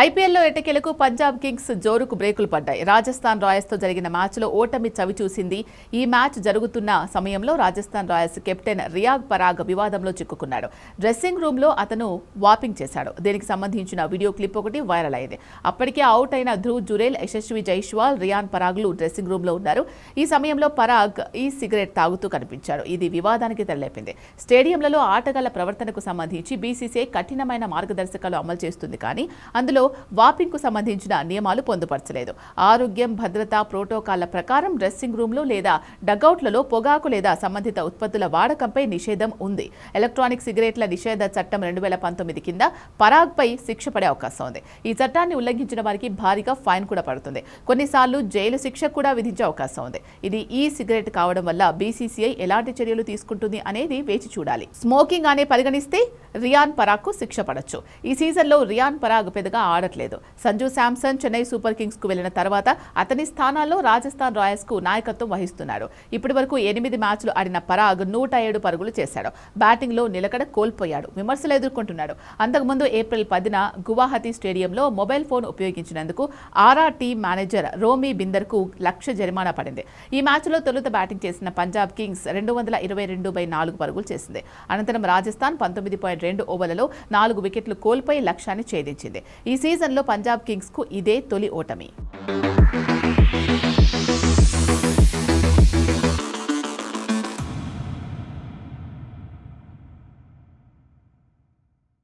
ఐపీఎల్లో ఎట్టకేలకు పంజాబ్ కింగ్స్ జోరుకు బ్రేకులు పడ్డాయి. రాజస్థాన్ రాయల్స్తో జరిగిన మ్యాచ్లో ఓటమి చవిచూసింది. ఈ మ్యాచ్ జరుగుతున్న సమయంలో రాజస్థాన్ రాయల్స్ కెప్టెన్ రియాగ్ పరాగ్ వివాదంలో చిక్కుకున్నాడు. డ్రెస్సింగ్ రూమ్లో అతను వాపింగ్ చేశాడు. దీనికి సంబంధించిన వీడియో క్లిప్ ఒకటి వైరల్ అయింది. అప్పటికే అవుట్ అయిన ధ్రువ్ జురేల్, యశస్వి జైస్వాల్, రియాన్ పరాగ్లు డ్రెస్సింగ్ రూమ్లో ఉన్నారు. ఈ సమయంలో పరాగ్ ఈ సిగరెట్ తాగుతూ కనిపించాడు. ఇది వివాదానికి తెరలేపింది. స్టేడియంలలో ఆటగాళ్ల ప్రవర్తనకు సంబంధించి బీసీసీఐ కఠినమైన మార్గదర్శకాలు అమలు చేస్తుంది. కానీ అందులో వాపింగ్ కు సంబంధించిన నియమాలు పొందుపరచలేదు. ఆరోగ్యం, భద్రతా ప్రోటోకాల్ల ప్రకారం డ్రెస్సింగ్ రూమ్లో లేదా డగౌట్లలో పొగాకు లేదా సంబంధిత ఉత్పత్తుల వాడకంపై నిషేధం ఉంది. ఎలక్ట్రానిక్ సిగరెట్ల నిషేధ చట్టం 2019 కింద పరాగ్ పై శిక్ష పడే అవకాశం ఉంది. ఈ చట్టాన్ని ఉల్లంఘించిన వారికి భారీగా ఫైన్ కూడా పడుతుంది. కొన్నిసార్లు జైలు శిక్ష కూడా విధించే అవకాశం ఉంది. ఇది ఈ సిగరెట్ కావడం వల్ల బీసీసీఐ ఎలాంటి చర్యలు తీసుకుంటుంది అనేది వేచి చూడాలి. స్మోకింగ్ అనే పరిగణిస్తే రియాన్ పరాగ్ కు శిక్ష పడొచ్చు. ఈ సీజన్లో రియాన్ పరాగ్ పెద్దగా ఆడట్లేదు. సంజు శాంసన్ చెన్నై సూపర్ కింగ్స్ కు వెళ్లిన తర్వాత అతని స్థానాల్లో రాజస్థాన్ రాయల్స్ కు నాయకత్వం వహిస్తున్నాడు. ఇప్పటి వరకు 8 మ్యాచ్లు ఆడిన పరాగ్ 107 పరుగులు చేశాడు. బ్యాటింగ్ లో నిలకడ కోల్పోయాడు. విమర్శలు ఎదుర్కొంటున్నాడు. అంతకుముందు ఏప్రిల్ 10న గువాహతి స్టేడియంలో మొబైల్ ఫోన్ ఉపయోగించినందుకు ఆరా టీం మేనేజర్ రోమీ బిందర్ కు 1,00,000 జరిమానా పడింది. ఈ మ్యాచ్లో తొలుత బ్యాటింగ్ చేసిన పంజాబ్ కింగ్స్ 222/4 పరుగులు చేసింది. అనంతరం రాజస్థాన్ 19.2 ఓవర్లలో 4 వికెట్లు కోల్పోయి లక్ష్యాన్ని ఛేదించింది. ఈ సీజన్లో పంజాబ్ కింగ్స్ కు ఇదే తొలి ఓటమి.